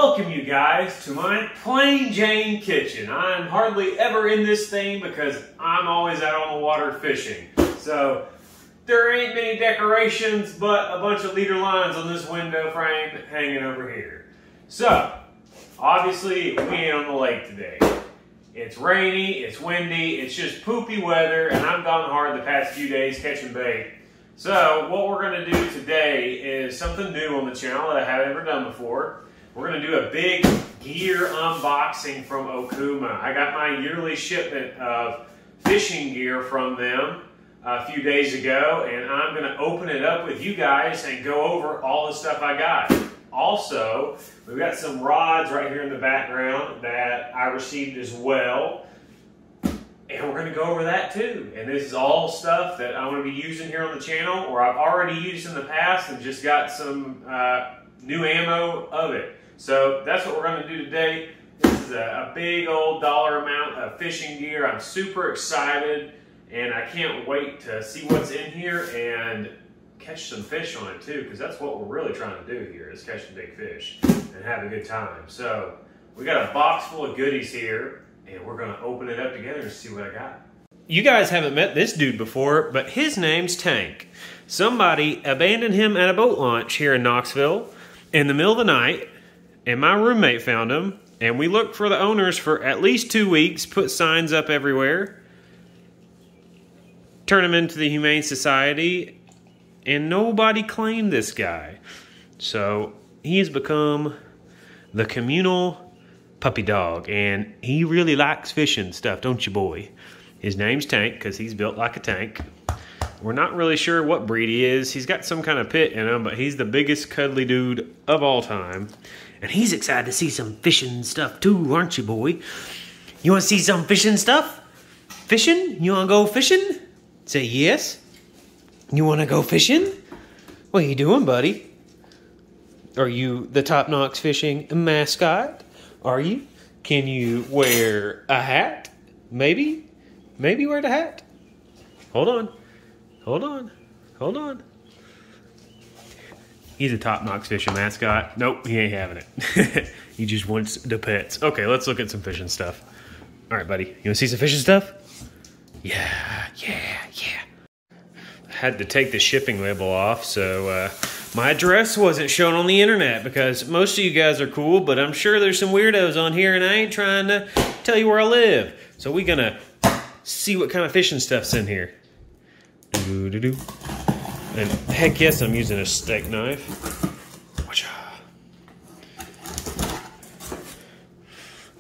welcome you guys to my plain Jane kitchen. I'm hardly ever in this thing because I'm always out on the water fishing. So there ain't many decorations but a bunch of leader lines on this window frame hanging over here. So obviously we ain't on the lake today. It's rainy, it's windy, it's just poopy weather, and I've gone hard the past few days catching bait. So what we're going to do today is something new on the channel that I haven't ever done before. We're going to do a big gear unboxing from Okuma. I got my yearly shipment of fishing gear from them a few days ago, and I'm going to open it up with you guys and go over all the stuff I got. Also, we've got some rods right here in the background that I received as well. And we're going to go over that too. And this is all stuff that I'm going to be using here on the channel, or I've already used in the past and just got some new ammo of it. So that's what we're going to do today. This is a big old dollar amount of fishing gear. I'm super excited, and I can't wait to see what's in here and catch some fish on it too, because that's what we're really trying to do here, is catch some big fish and have a good time. So we got a box full of goodies here, and we're going to open it up together and see what I got. You guys haven't met this dude before, but his name's Tank. Somebody abandoned him at a boat launch here in Knoxville in the middle of the night, and my roommate found him, and we looked for the owners for at least 2 weeks, put signs up everywhere, turned him into the Humane Society, and nobody claimed this guy. So he's become the communal puppy dog, and he really likes fishing stuff, don't you, boy? His name's Tank because he's built like a tank. We're not really sure what breed he is. He's got some kind of pit in him, but he's the biggest cuddly dude of all time. And he's excited to see some fishing stuff too, aren't you, boy? You want to see some fishing stuff? Fishing? You want to go fishing? Say yes. You want to go fishing? What are you doing, buddy? Are you the top Knox fishing mascot? Are you? Can you wear a hat? Maybe? Maybe wear the hat? Hold on. Hold on. Hold on. He's a top Knox fishing mascot. Nope, he ain't having it. He just wants the pets. Okay, let's look at some fishing stuff. All right, buddy. You want to see some fishing stuff? Yeah. I had to take the shipping label off, so my address wasn't shown on the internet because most of you guys are cool, but I'm sure there's some weirdos on here, and I ain't trying to tell you where I live. So we're gonna see what kind of fishing stuff's in here. Doo-doo-doo. And heck yes, I'm using a steak knife. Watch out.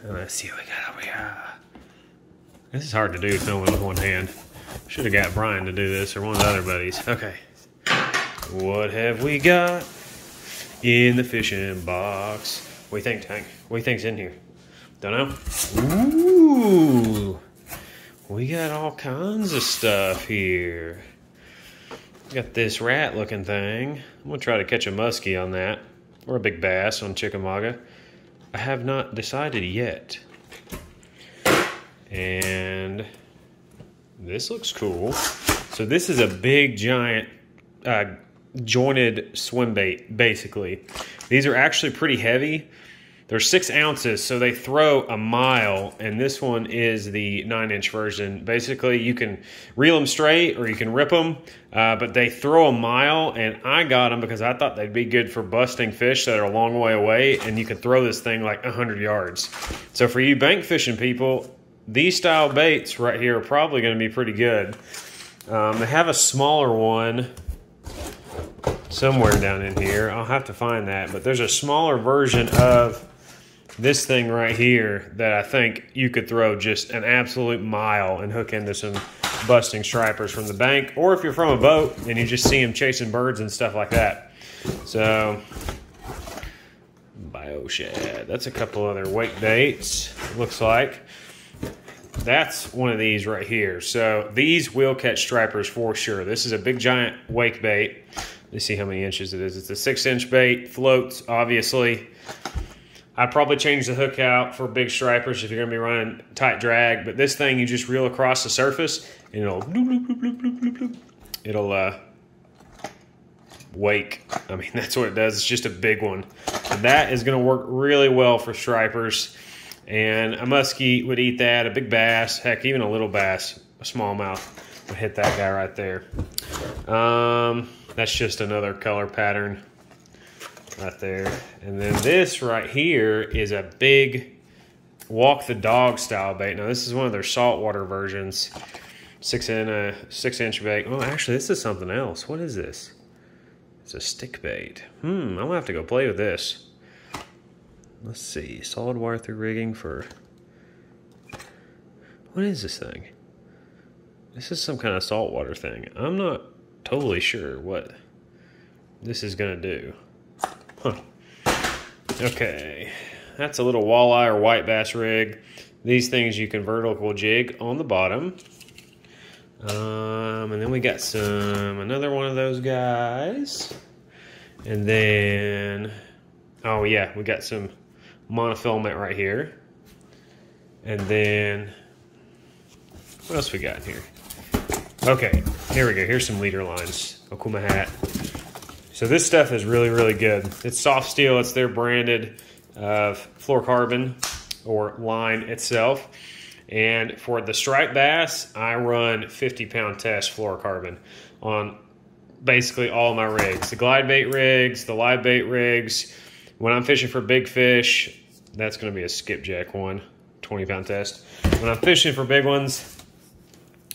Let's see what we got over here. This is hard to do filming with one hand. Should have got Brian to do this, or one of the other buddies. Okay. What have we got in the fishing box? What do you think, Tank? What do you think's in here? Don't know? Ooh. We got all kinds of stuff here. Got this rat looking thing. I'm going to try to catch a musky on that, or a big bass on Chickamauga. I have not decided yet. And this looks cool. So this is a big giant jointed swim bait, basically. These are actually pretty heavy. They're 6 ounces, so they throw a mile, and this one is the 9-inch version. Basically, you can reel them straight or you can rip them, but they throw a mile, and I got them because I thought they'd be good for busting fish that are a long way away, and you can throw this thing like 100 yards. So for you bank fishing people, these style baits right here are probably going to be pretty good. They have a smaller one somewhere down in here. I'll have to find that, but there's a smaller version of this thing right here that I think you could throw just an absolute mile and hook into some busting stripers from the bank, or if you're from a boat and you just see them chasing birds and stuff like that. So BioShad, that's a couple other wake baits, looks like. That's one of these right here. So these will catch stripers for sure. This is a big giant wake bait. Let's see how many inches it is. It's a 6-inch bait, floats obviously. I'd probably change the hook out for big stripers if you're going to be running tight drag, but this thing you just reel across the surface and it'll wake. I mean, that's what it does. It's just a big one. And that is going to work really well for stripers. And a muskie would eat that, a big bass, heck, even a little bass, a smallmouth would hit that guy right there. That's just another color pattern right there. And then this right here is a big walk the dog style bait. Now this is one of their saltwater versions. 6-inch bait. Oh, actually, this is something else. What is this? It's a stick bait. I'm gonna have to go play with this. Let's see, solid wire through rigging for, what is this thing? This is some kind of saltwater thing. I'm not totally sure what this is gonna do. Huh. Okay, that's a little walleye or white bass rig. These things you can vertical jig on the bottom. And then we got another one of those guys. And then, oh yeah, we got some monofilament right here. And then, what else we got in here? Okay, here we go. Here's some leader lines. Okuma hat. So this stuff is really, really good. It's soft steel. It's their branded fluorocarbon or line itself. And for the striped bass, I run 50-pound test fluorocarbon on basically all my rigs. The glide bait rigs, the live bait rigs. When I'm fishing for big fish, that's going to be a skipjack one, 20-pound test. When I'm fishing for big ones,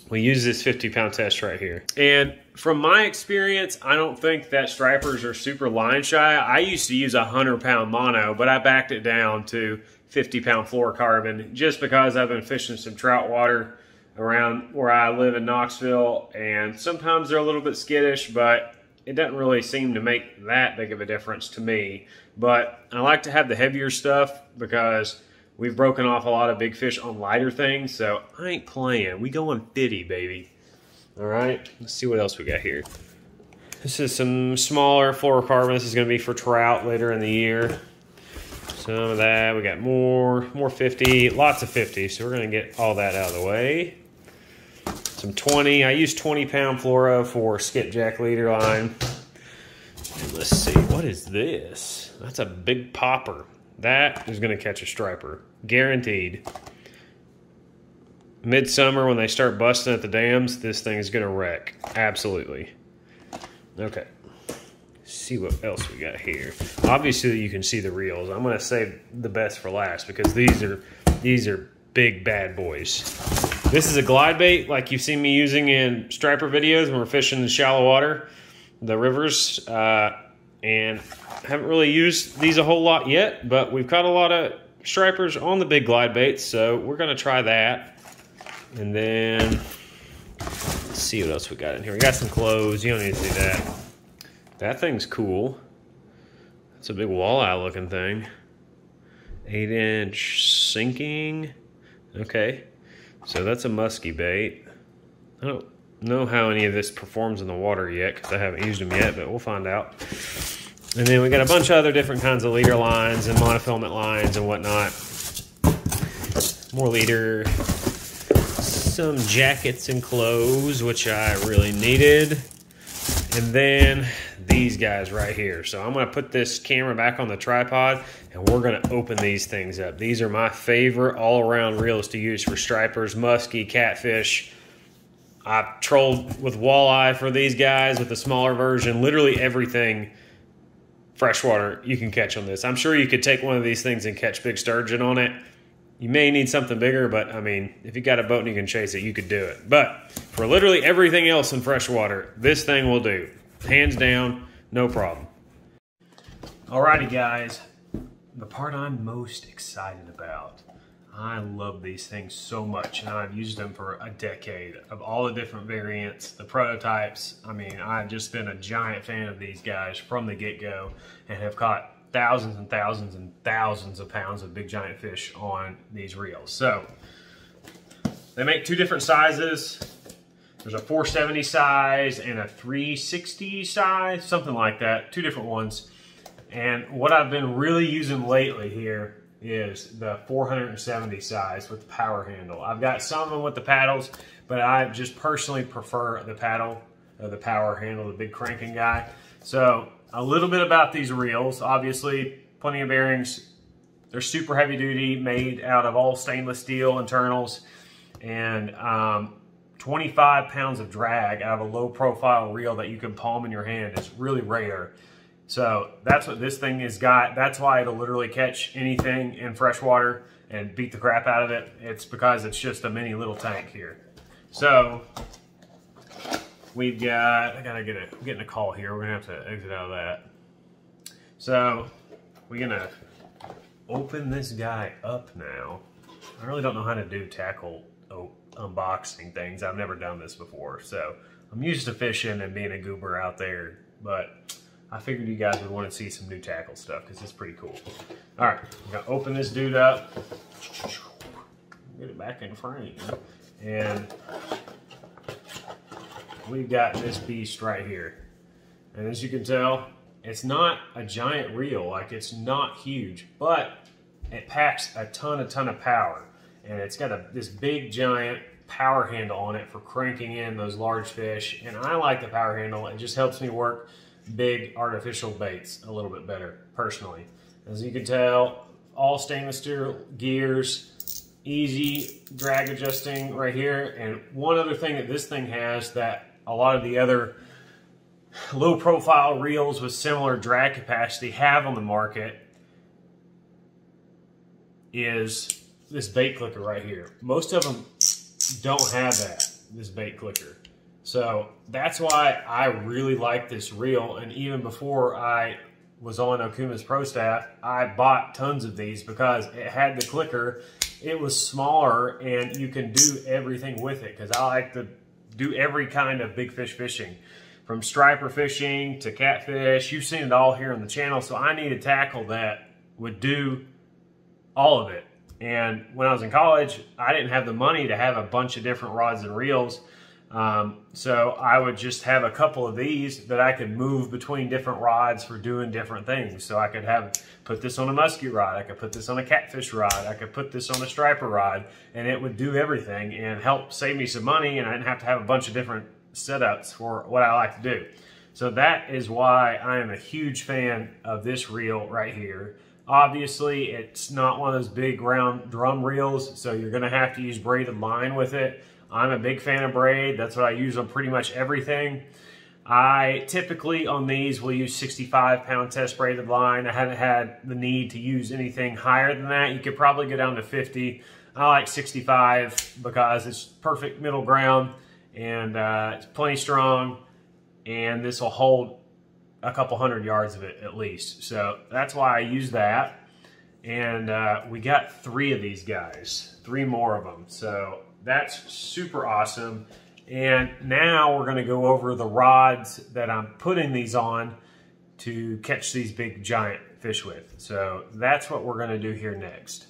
we use this 50-pound test right here. And from my experience, I don't think that stripers are super line shy. I used to use a 100-pound mono, but I backed it down to 50-pound fluorocarbon just because I've been fishing some trout water around where I live in Knoxville, and sometimes they're a little bit skittish, but it doesn't really seem to make that big of a difference to me. But I like to have the heavier stuff because we've broken off a lot of big fish on lighter things, so I ain't playing. We going 50, baby. All right, let's see what else we got here. This is some smaller fluorocarbon. This is going to be for trout later in the year. Some of that. We got more 50, lots of 50. So we're going to get all that out of the way. Some 20. I use 20-pound fluoro for skipjack leader line. And let's see, what is this? That's a big popper. That is going to catch a striper, guaranteed. Midsummer, when they start busting at the dams, this thing is going to wreck. Absolutely. Okay. See what else we got here. Obviously, you can see the reels. I'm going to save the best for last because these are big bad boys. This is a glide bait like you've seen me using in striper videos when we're fishing in shallow water, the rivers, and haven't really used these a whole lot yet, but we've caught a lot of stripers on the big glide baits, so we're going to try that. And then let's see what else we got in here. We got some clothes. You don't need to see that. That thing's cool. That's a big walleye looking thing. 8-inch sinking. Okay. So that's a musky bait. I don't know how any of this performs in the water yet because I haven't used them yet, but we'll find out. And then we got a bunch of other different kinds of leader lines and monofilament lines and whatnot. More leader. Some jackets and clothes, which I really needed. And then these guys right here. So I'm going to put this camera back on the tripod and we're going to open these things up. These are my favorite all-around reels to use for stripers, musky, catfish. I've trolled with walleye for these guys with the smaller version. Literally everything freshwater you can catch on this. I'm sure you could take one of these things and catch big sturgeon on it. You may need something bigger, but I mean, if you got a boat and you can chase it, you could do it. But for literally everything else in freshwater, this thing will do. Hands down, no problem. Alrighty guys, the part I'm most excited about. I love these things so much, and I've used them for a decade of all the different variants, the prototypes. I mean, I've just been a giant fan of these guys from the get-go and have caught thousands and thousands and thousands of pounds of big giant fish on these reels. So they make two different sizes. There's a 470 size and a 360 size, something like that, two different ones. And what I've been really using lately here is the 470 size with the power handle. I've got some of them with the paddles, but I just personally prefer the paddle, or the power handle, the big cranking guy. So a little bit about these reels. Obviously, plenty of bearings. They're super heavy duty, made out of all stainless steel internals, and 25 pounds of drag out of a low profile reel that you can palm in your hand is really rare. So that's what this thing has got. That's why it'll literally catch anything in freshwater and beat the crap out of it. It's because it's just a mini little tank here. So we've got, I'm getting a call here. We're gonna have to exit out of that. So we're gonna open this guy up now. I really don't know how to do tackle unboxing things. I've never done this before. So I'm used to fishing and being a goober out there, but I figured you guys would want to see some new tackle stuff because it's pretty cool. All right, I'm gonna open this dude up, get it back in frame, and we've got this beast right here. And as you can tell, it's not a giant reel, like it's not huge, but it packs a ton of power. And it's got this big giant power handle on it for cranking in those large fish. And I like the power handle. It just helps me work big artificial baits a little bit better, personally. As you can tell, all stainless steel gears, easy drag adjusting right here. And one other thing that this thing has that a lot of the other low profile reels with similar drag capacity have on the market is this bait clicker right here. Most of them don't have this bait clicker. So that's why I really like this reel. And even before I was on Okuma's Pro Staff, I bought tons of these because it had the clicker. It was smaller and you can do everything with it, because I like to do every kind of big fish fishing, from striper fishing to catfish. You've seen it all here on the channel. So I need a tackle that would do all of it. And when I was in college, I didn't have the money to have a bunch of different rods and reels. So I would just have a couple of these that I could move between different rods for doing different things. So I could put this on a musky rod, I could put this on a catfish rod, I could put this on a striper rod, and it would do everything and help save me some money, and I didn't have to have a bunch of different setups for what I like to do. So that is why I am a huge fan of this reel right here. Obviously, it's not one of those big round drum reels, so you're gonna have to use braided line with it. I'm a big fan of braid. That's what I use on pretty much everything. I typically on these will use 65-pound test braided line. I haven't had the need to use anything higher than that. You could probably go down to 50. I like 65 because it's perfect middle ground, and it's plenty strong, and this will hold a couple 100 yards of it at least. So that's why I use that. And we got 3 of these guys, 3 more of them. So that's super awesome. And now we're gonna go over the rods that I'm putting these on to catch these big giant fish with. So that's what we're gonna do here next.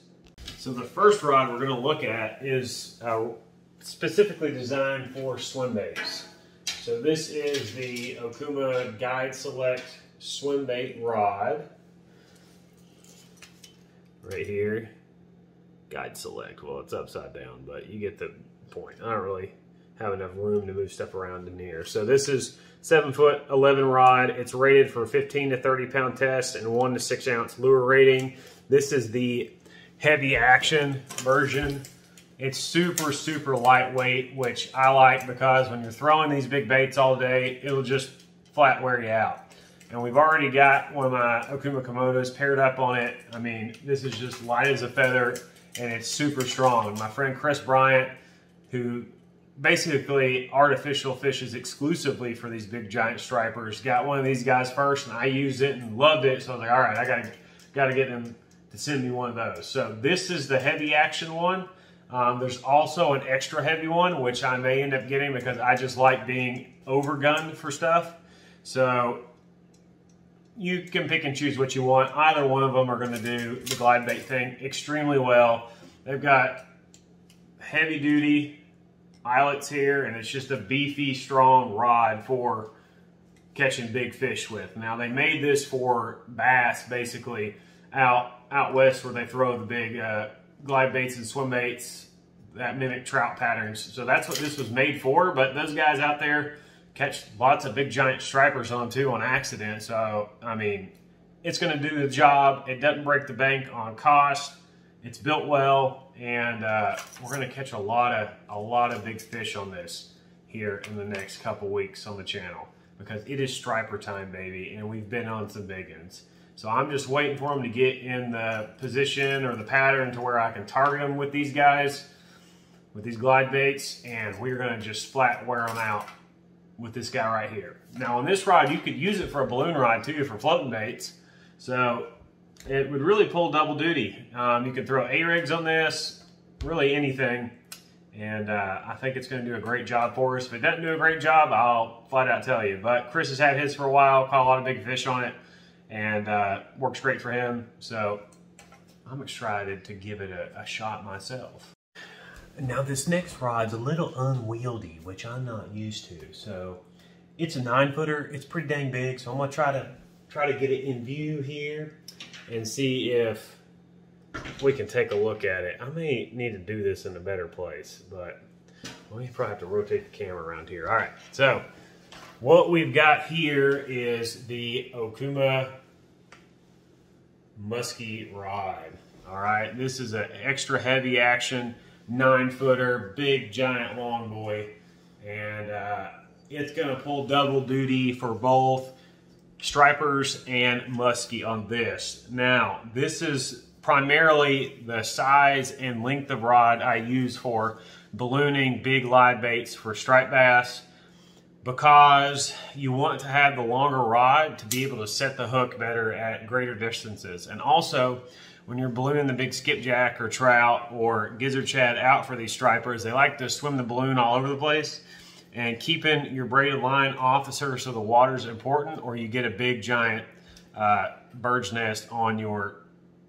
So the first rod we're gonna look at is specifically designed for swim baits. So this is the Okuma Guide Select swim bait rod. Right here, Guide Select. Well, it's upside down, but you get the point. I don't really have enough room to move stuff around in here. So this is 7'11" rod. It's rated for 15 to 30 pound test and 1 to 6 ounce lure rating. This is the heavy action version. It's super lightweight, which I like because when you're throwing these big baits all day, it'll just flat wear you out. And we've already got one of my Okuma Komodos paired up on it. I mean, this is just light as a feather, and it's super strong. My friend Chris Bryant, who basically artificial fishes exclusively for these big giant stripers, got one of these guys first, and I used it and loved it. So I was like, all right, I gotta get them to send me one of those. So this is the heavy action one. There's also an extra heavy one, which I may end up getting because I just like being overgunned for stuff. So you can pick and choose what you want. Either one of them are gonna do the glide bait thing extremely well. They've got heavy duty eyelets here, and it's just a beefy, strong rod for catching big fish with. Now they made this for bass, basically out west where they throw the big glide baits and swim baits that mimic trout patterns. So that's what this was made for, but those guys out there catch lots of big giant stripers on too on accident. So, I mean, it's gonna do the job. It doesn't break the bank on cost. It's built well, and we're gonna catch a lot of big fish on this here in the next couple weeks on the channel, because it is striper time, baby, and we've been on some big ones. So I'm just waiting for them to get in the position or the pattern to where I can target them with these guys, with these glide baits, and we're gonna just flat wear them out with this guy right here. Now on this rod, you could use it for a balloon rod too, for floating baits. So it would really pull double duty. You could throw A-rigs on this, really anything. And I think it's gonna do a great job for us. If it doesn't do a great job, I'll flat out tell you. But Chris has had his for a while, caught a lot of big fish on it, and works great for him. So I'm excited to give it a shot myself. Now this next rod's a little unwieldy, which I'm not used to. So it's a 9-footer. It's pretty dang big. So I'm gonna try to get it in view here and see if we can take a look at it. I may need to do this in a better place, but we probably have to rotate the camera around here. All right, so what we've got here is the Okuma Musky rod. All right, this is an extra heavy action 9-footer, big giant long boy, and it's gonna pull double duty for both stripers and musky on this. Now, this is primarily the size and length of rod I use for ballooning big live baits for striped bass, because you want to have the longer rod to be able to set the hook better at greater distances. And also, when you're ballooning the big skipjack or trout or gizzard shad out for these stripers, they like to swim the balloon all over the place. And keeping your braided line off the surface of the water is important, or you get a big giant bird's nest on your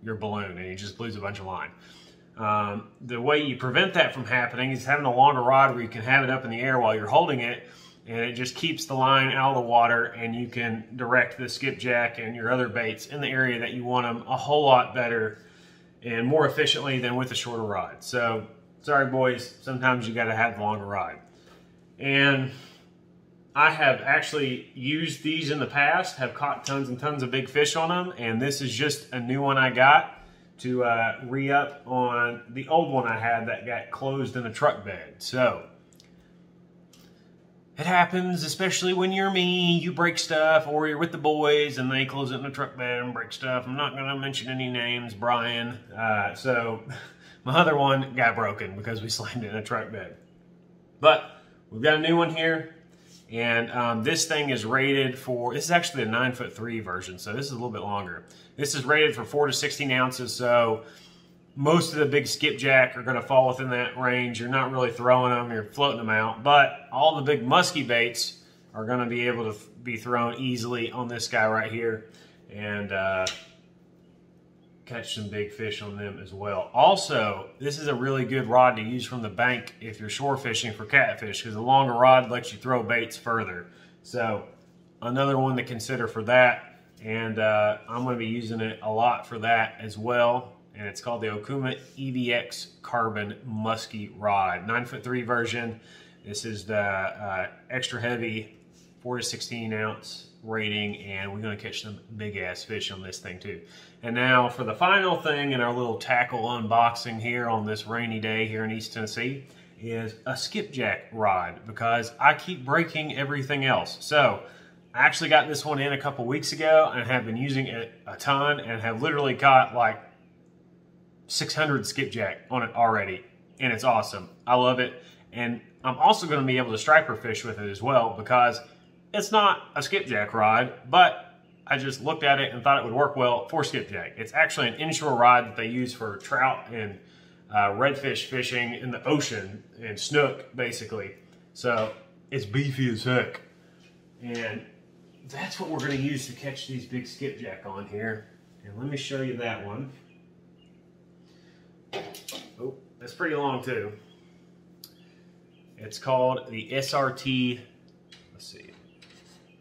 balloon and you just lose a bunch of line. The way you prevent that from happening is having a longer rod where you can have it up in the air while you're holding it, and it just keeps the line out of the water, and you can direct the skipjack and your other baits in the area that you want them a whole lot better and more efficiently than with a shorter rod. So, sorry boys, sometimes you gotta have the longer rod. And I have actually used these in the past, have caught tons and tons of big fish on them, and this is just a new one I got to re-up on the old one I had that got closed in a truck bed. So, it happens, especially when you're me, you break stuff, or you're with the boys and they close it in a truck bed and break stuff. I'm not gonna mention any names, Brian. So, my other one got broken because we slammed it in a truck bed. But, we've got a new one here, and this thing is rated for, this is actually a 9'3" version, so this is a little bit longer. This is rated for 4 to 16 ounces, so most of the big skipjack are gonna fall within that range. You're not really throwing them, you're floating them out, but all the big musky baits are gonna be able to be thrown easily on this guy right here, and catch some big fish on them as well. Also, this is a really good rod to use from the bank if you're shore fishing for catfish, because the longer rod lets you throw baits further. So another one to consider for that, and I'm going to be using it a lot for that as well. And it's called the Okuma EVX Carbon Musky Rod, 9'3" version. This is the extra heavy 4 to 16 ounce rating, and we're going to catch some big ass fish on this thing too. And now for the final thing in our little tackle unboxing here on this rainy day here in East Tennessee is a skipjack rod, because I keep breaking everything else. So I actually got this one in a couple weeks ago and have been using it a ton, and have literally caught like 600 skipjack on it already, and it's awesome. I love it, and I'm also going to be able to striper fish with it as well, because it's not a skipjack rod, but I just looked at it and thought it would work well for skipjack. It's actually an inshore rod that they use for trout and redfish fishing in the ocean, and snook basically. So it's beefy as heck, and that's what we're going to use to catch these big skipjack on here. And let me show you that one. Oh, that's pretty long too. It's called the SRT, let's see,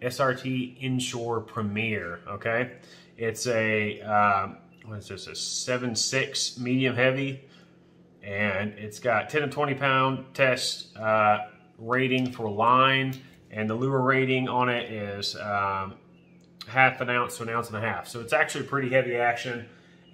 SRT Inshore Premier, okay? It's a, what is this, a 7.6 medium heavy, and it's got 10 to 20 pound test rating for line, and the lure rating on it is half an ounce to an ounce and a half. So it's actually pretty heavy action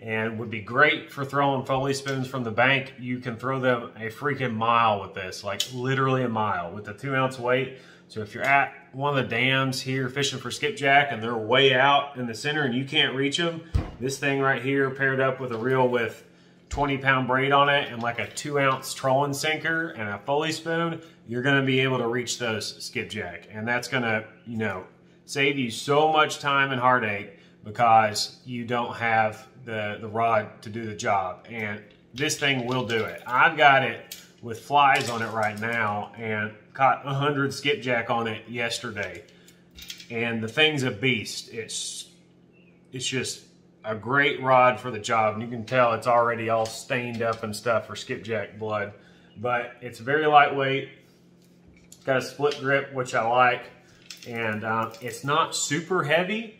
and would be great for throwing Foley spoons from the bank. You can throw them a freaking mile with this, like literally a mile with the 2 ounce weight. So if you're at one of the dams here fishing for skipjack and they're way out in the center and you can't reach them, this thing right here paired up with a reel with 20-pound braid on it and like a 2 ounce trolling sinker and a Foley spoon, you're gonna be able to reach those skipjack. And that's gonna, you know, save you so much time and heartache because you don't have the rod to do the job. And this thing will do it. I've got it with flies on it right now and caught 100 skipjack on it yesterday. And the thing's a beast. It's just a great rod for the job. And you can tell it's already all stained up and stuff for skipjack blood. But it's very lightweight. It's got a split grip, which I like. And it's not super heavy,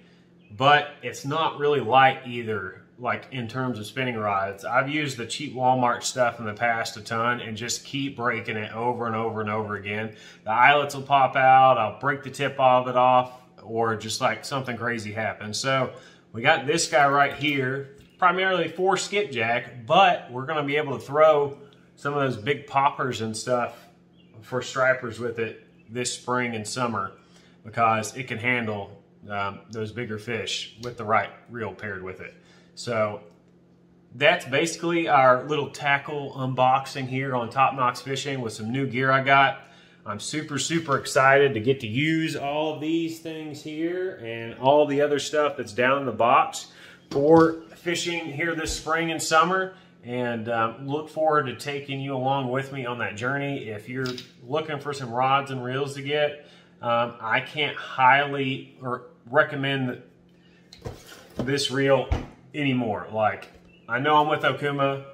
but it's not really light either, like in terms of spinning rods. I've used the cheap Walmart stuff in the past a ton and just keep breaking it over and over and over again. The eyelets will pop out, I'll break the tip of it off, or just like something crazy happens. So we got this guy right here, primarily for skipjack, but we're gonna be able to throw some of those big poppers and stuff for stripers with it this spring and summer because it can handle those bigger fish with the right reel paired with it. So that's basically our little tackle unboxing here on Top Knox Fishing with some new gear I got. I'm super, super excited to get to use all of these things here and all the other stuff that's down in the box for fishing here this spring and summer. And look forward to taking you along with me on that journey. If you're looking for some rods and reels to get, I can't highly recommend this reel anymore. Like, I know I'm with Okuma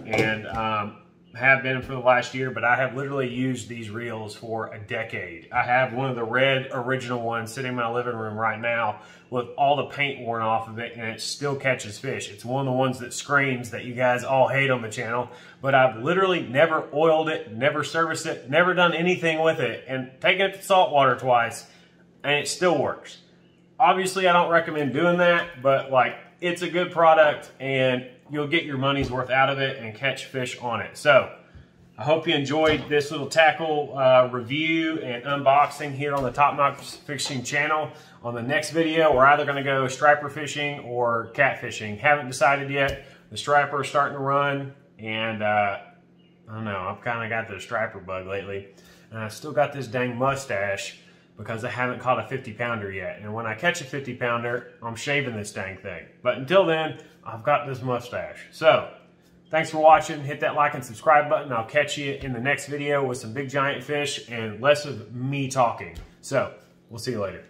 and have been for the last year, but I have literally used these reels for a decade. I have one of the red original ones sitting in my living room right now with all the paint worn off of it, and it still catches fish. It's one of the ones that screams that you guys all hate on the channel, but I've literally never oiled it, never serviced it, never done anything with it, and taken it to saltwater twice, and it still works. Obviously, I don't recommend doing that, but like, it's a good product and you'll get your money's worth out of it and catch fish on it. So I hope you enjoyed this little tackle review and unboxing here on the Top Knox Fishing channel. On the next video, we're either gonna go striper fishing or catfishing. Haven't decided yet. The striper is starting to run and I don't know, I've kind of got the striper bug lately. And I still got this dang mustache because I haven't caught a 50-pounder yet. And when I catch a 50-pounder, I'm shaving this dang thing. But until then, I've got this mustache. So, thanks for watching. Hit that like and subscribe button. I'll catch you in the next video with some big giant fish and less of me talking. So, we'll see you later.